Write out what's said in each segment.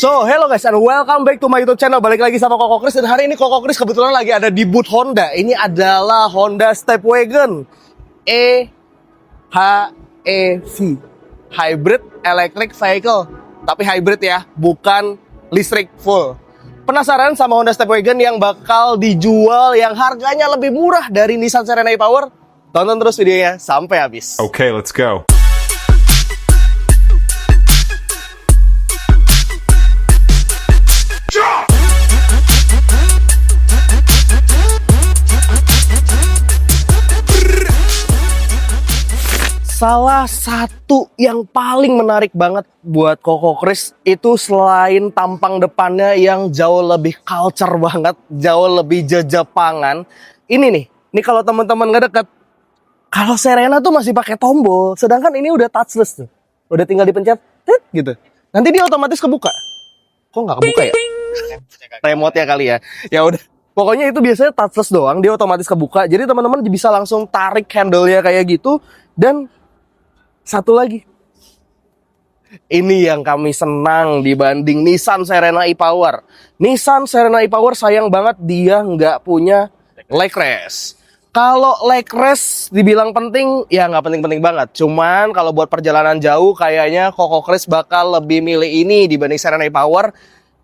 So, hello guys and welcome back to my YouTube channel. Balik lagi sama Koko Kris. Dan hari ini Koko Kris kebetulan lagi ada di booth Honda. Ini adalah Honda Stepwagon EHEV Hybrid Electric Vehicle. Tapi hybrid ya, bukan listrik full. Penasaran sama Honda Stepwagon yang bakal dijual yang harganya lebih murah dari Nissan Serena e-Power? Tonton terus videonya sampai habis. Okay, let's go. Salah satu yang paling menarik banget buat Koko Kris itu selain tampang depannya yang jauh lebih culture banget, jauh lebih jejepangan. Ini nih kalau teman-teman nggak deket, kalau Serena tuh masih pakai tombol, sedangkan ini udah touchless tuh, udah tinggal dipencet, gitu. Nanti dia otomatis kebuka. Kok nggak kebuka ya? Remote-nya kali ya. Ya udah. Pokoknya itu biasanya touchless doang, dia otomatis kebuka. Jadi teman-teman bisa langsung tarik handle-nya kayak gitu. Dan satu lagi, ini yang kami senang dibanding Nissan Serena e-Power. Nissan Serena e-Power sayang banget dia nggak punya leg rest. Kalau leg rest dibilang penting, ya nggak penting-penting banget. Cuman kalau buat perjalanan jauh, kayaknya Koko Kris bakal lebih milih ini dibanding Serena e-Power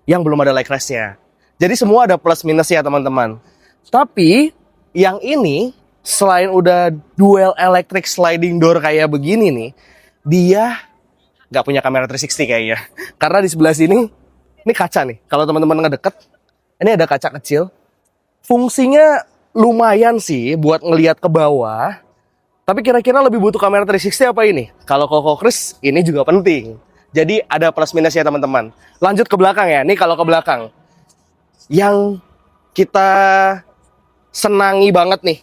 yang belum ada leg restnya. Jadi semua ada plus minus ya teman-teman. Tapi yang ini, selain udah dual electric sliding door kayak begini nih, dia nggak punya kamera 360 kayaknya. Karena di sebelah sini, ini kaca nih. Kalau teman-teman ngedeket, ini ada kaca kecil. Fungsinya lumayan sih buat ngelihat ke bawah. Tapi kira-kira lebih butuh kamera 360 apa ini? Kalau Koko Kris, ini juga penting. Jadi ada plus minus ya teman-teman. Lanjut ke belakang ya. Nih kalau ke belakang, yang kita senangi banget nih,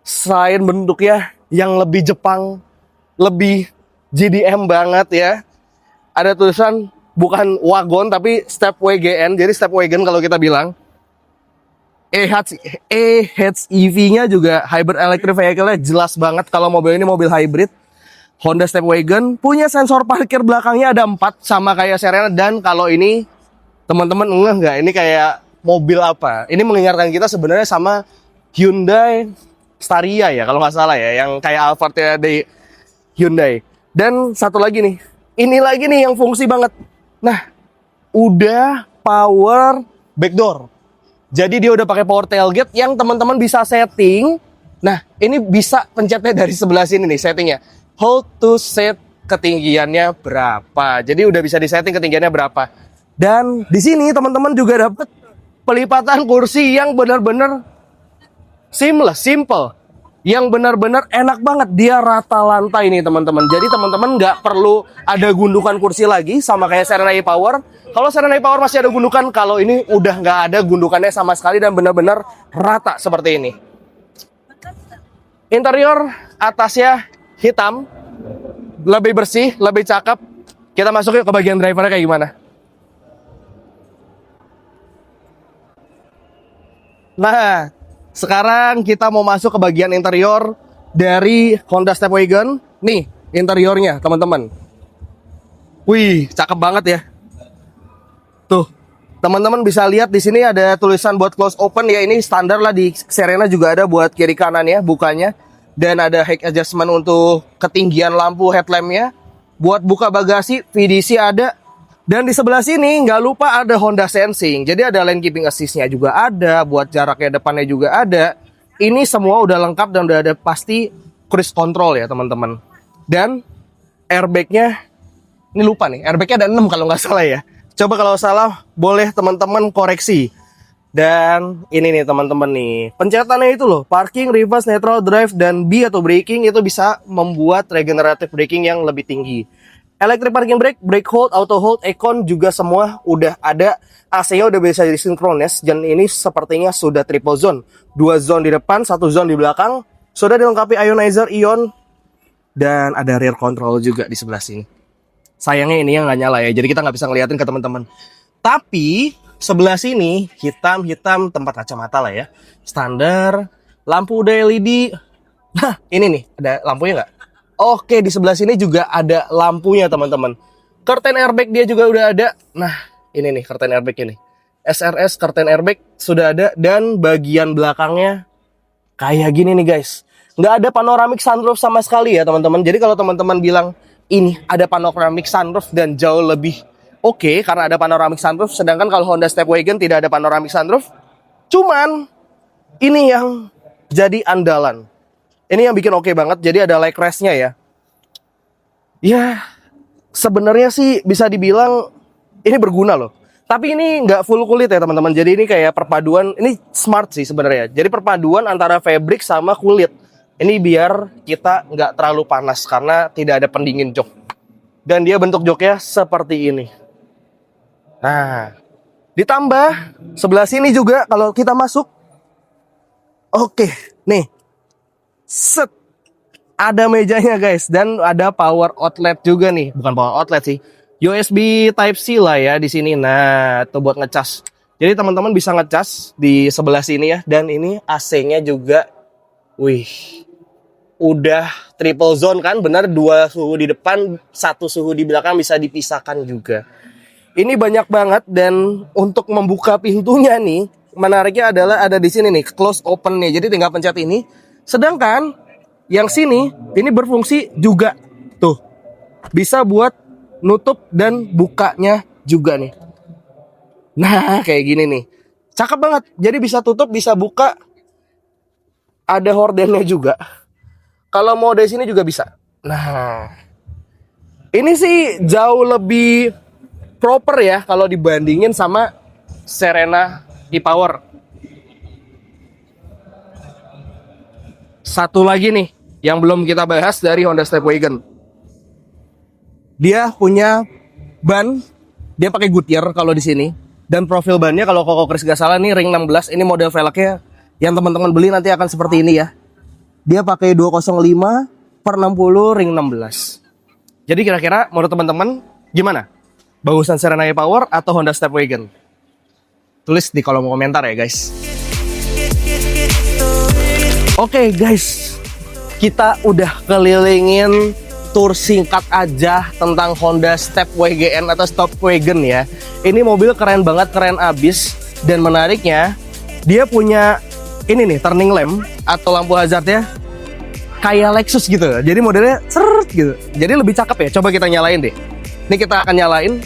selain bentuknya yang lebih Jepang, lebih JDM banget ya, ada tulisan bukan wagon tapi Stepwagon. Jadi Stepwagon kalau kita bilang. EHEV-nya juga hybrid electric vehicle-nya jelas banget kalau mobil ini mobil hybrid. Honda Stepwagon punya sensor parkir belakangnya ada 4 sama kayak Serena. Dan kalau ini teman-teman enggak, ini kayak mobil apa? Ini mengingatkan kita sebenarnya sama Hyundai Staria ya kalau nggak salah ya, yang kayak Alphard ya di Hyundai. Dan satu lagi nih, ini lagi nih yang fungsi banget. Nah, udah power backdoor. Jadi dia udah pakai power tailgate yang teman-teman bisa setting. Nah, ini bisa pencetnya dari sebelah sini nih settingnya. Hold to set ketinggiannya berapa. Jadi udah bisa disetting ketinggiannya berapa. Dan di sini teman-teman juga dapat pelipatan kursi yang benar-benar seamless, simple, yang benar-benar enak banget. Dia rata lantai nih teman-teman. Jadi teman-teman nggak perlu ada gundukan kursi lagi sama kayak Serena e-Power. Kalau Serena e-Power masih ada gundukan, kalau ini udah nggak ada gundukannya sama sekali dan benar-benar rata seperti ini. Interior atasnya hitam, lebih bersih, lebih cakep. Kita masuk yuk ke bagian drivernya kayak gimana. Nah, sekarang kita mau masuk ke bagian interior dari Honda Stepwagon. Nih, interiornya, teman-teman. Wih, cakep banget ya. Tuh, teman-teman bisa lihat di sini ada tulisan buat close open ya. Ini standar lah, di Serena juga ada buat kiri kanan ya, bukanya. Dan ada height adjustment untuk ketinggian lampu headlampnya. Buat buka bagasi, VDC ada. Dan di sebelah sini nggak lupa ada Honda Sensing. Jadi ada lane keeping assist-nya juga ada, buat jaraknya depannya juga ada. Ini semua udah lengkap dan udah ada pasti cruise control ya teman-teman. Dan airbag-nya, ini lupa nih, airbag-nya ada 6 kalau nggak salah ya. Coba kalau salah boleh teman-teman koreksi. Dan ini nih teman-teman nih, pencetannya itu loh, parking, reverse, neutral, drive, dan B atau braking itu bisa membuat regenerative braking yang lebih tinggi. Electric parking brake, brake hold, auto hold, econ juga semua udah ada. AC-nya udah bisa disinkronis dan ini sepertinya sudah triple zone. 2 zone di depan, 1 zone di belakang. Sudah dilengkapi ionizer, ion, dan ada rear control juga di sebelah sini. Sayangnya ini yang nggak nyala ya, jadi kita nggak bisa ngeliatin ke teman-teman. Tapi sebelah sini hitam-hitam tempat kacamata lah ya. Standar, lampu udah LED. Nah, ini nih, ada lampunya nggak? Oke, di sebelah sini juga ada lampunya teman-teman. Curtain airbag dia juga udah ada. Nah, ini nih curtain airbag ini. SRS curtain airbag sudah ada, dan bagian belakangnya kayak gini nih guys. Nggak ada panoramic sunroof sama sekali ya teman-teman. Jadi kalau teman-teman bilang ini ada panoramic sunroof dan jauh lebih oke karena ada panoramic sunroof, sedangkan kalau Honda Stepwagon tidak ada panoramic sunroof. Cuman ini yang jadi andalan. Ini yang bikin oke banget. Jadi ada leg rest-nya ya. Ya, sebenarnya sih bisa dibilang ini berguna loh. Tapi ini nggak full kulit ya teman-teman. Jadi ini kayak perpaduan, ini smart sih sebenarnya. Jadi perpaduan antara fabric sama kulit. Ini biar kita nggak terlalu panas karena tidak ada pendingin jok. Dan dia bentuk joknya seperti ini. Nah, ditambah sebelah sini juga kalau kita masuk. Oke, nih. Set. Ada mejanya guys, dan ada power outlet juga nih. Bukan power outlet sih, USB Type-C lah ya di sini. Nah, itu buat ngecas. Jadi teman-teman bisa ngecas di sebelah sini ya. Dan ini AC-nya juga, wih, udah triple zone kan, benar, 2 suhu di depan, 1 suhu di belakang, bisa dipisahkan juga. Ini banyak banget, dan untuk membuka pintunya nih, menariknya adalah ada di sini nih, close open nih. Jadi tinggal pencet ini. Sedangkan yang sini ini berfungsi juga tuh, bisa buat nutup dan bukanya juga nih. Nah kayak gini nih, cakep banget. Jadi bisa tutup, bisa buka. Ada hordennya juga. Kalau mau dari sini juga bisa. Nah, ini sih jauh lebih proper ya kalau dibandingin sama Serena e-Power. Satu lagi nih yang belum kita bahas dari Honda Stepwagon. Dia punya ban, dia pakai Goodyear kalau di sini, dan profil bannya kalau Koko Chris gak salah nih ring 16. Ini model velgnya yang teman-teman beli nanti akan seperti ini ya. Dia pakai 205/60 ring 16. Jadi kira-kira menurut teman-teman gimana? Bagusan Serena e-Power atau Honda Stepwagon? Tulis di kolom komentar ya guys. Oke guys, kita udah kelilingin tour singkat aja tentang Honda Stepwagon atau Stepwagon ya. Ini mobil keren banget, keren abis. Dan menariknya, dia punya ini nih, turning lamp atau lampu hazardnya kayak Lexus gitu. Jadi modelnya seret gitu. Jadi lebih cakep ya. Coba kita nyalain deh. Ini kita akan nyalain.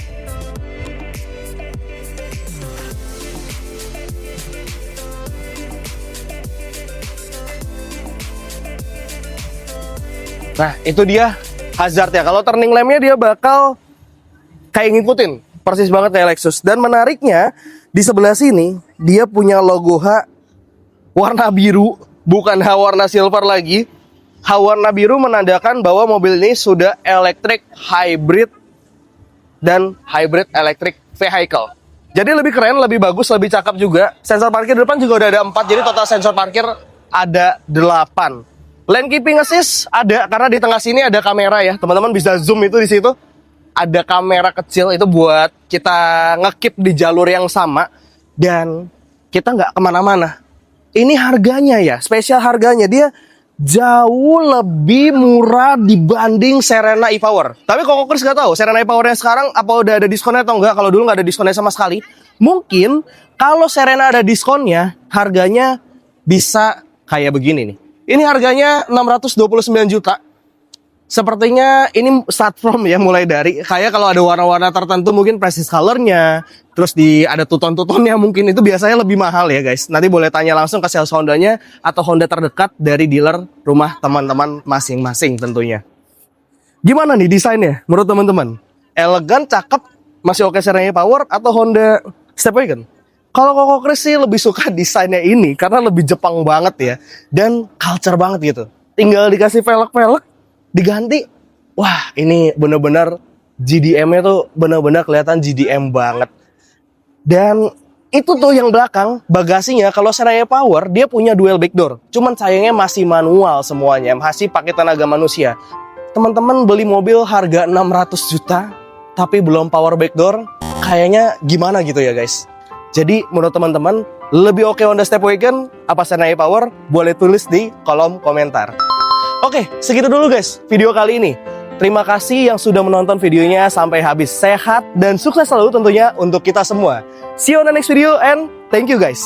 Nah, itu dia hazardnya. Kalau turning lamp-nya dia bakal kayak ngikutin. Persis banget kayak Lexus. Dan menariknya, di sebelah sini, dia punya logo H warna biru. Bukan H warna silver lagi. H warna biru menandakan bahwa mobil ini sudah electric hybrid dan hybrid electric vehicle. Jadi lebih keren, lebih bagus, lebih cakep juga. Sensor parkir depan juga udah ada 4. Jadi total sensor parkir ada 8. Lane keeping assist ada karena di tengah sini ada kamera ya. Teman-teman bisa zoom itu di situ. Ada kamera kecil itu buat kita nge-keep di jalur yang sama. Dan kita nggak kemana-mana. Ini harganya ya, spesial harganya. Dia jauh lebih murah dibanding Serena e-Power. Tapi Koko Chris nggak tahu Serena e-Power yang sekarang apa udah ada diskonnya atau enggak. Kalau dulu nggak ada diskonnya sama sekali. Mungkin kalau Serena ada diskonnya, harganya bisa kayak begini nih. Ini harganya 629 juta. Sepertinya ini start from ya, mulai dari kayak kalau ada warna-warna tertentu mungkin prestige colornya, terus ada tuton-tutonnya mungkin itu biasanya lebih mahal ya guys. Nanti boleh tanya langsung ke sales Hondanya atau Honda terdekat dari dealer rumah teman-teman masing-masing tentunya. Gimana nih desainnya menurut teman-teman? Elegan, cakep, masih oke Serena e-Power atau Honda Stepwagon? Kalau Koko Chris sih lebih suka desainnya ini karena lebih Jepang banget ya, dan culture banget gitu. Tinggal dikasih velg-velg, diganti. Wah, ini bener-bener GDM-nya tuh bener-bener kelihatan GDM banget. Dan itu tuh yang belakang, bagasinya kalau Serena e-Power dia punya dual back door. Cuman sayangnya masih manual semuanya, masih pakai tenaga manusia. Teman-teman beli mobil harga 600 juta tapi belum power back door, kayaknya gimana gitu ya guys. Jadi menurut teman-teman lebih oke Honda Stepwagon apa Serena e-Power? Boleh tulis di kolom komentar. Oke, segitu dulu guys video kali ini. Terima kasih yang sudah menonton videonya sampai habis. Sehat dan sukses selalu tentunya untuk kita semua. See you on the next video and thank you guys.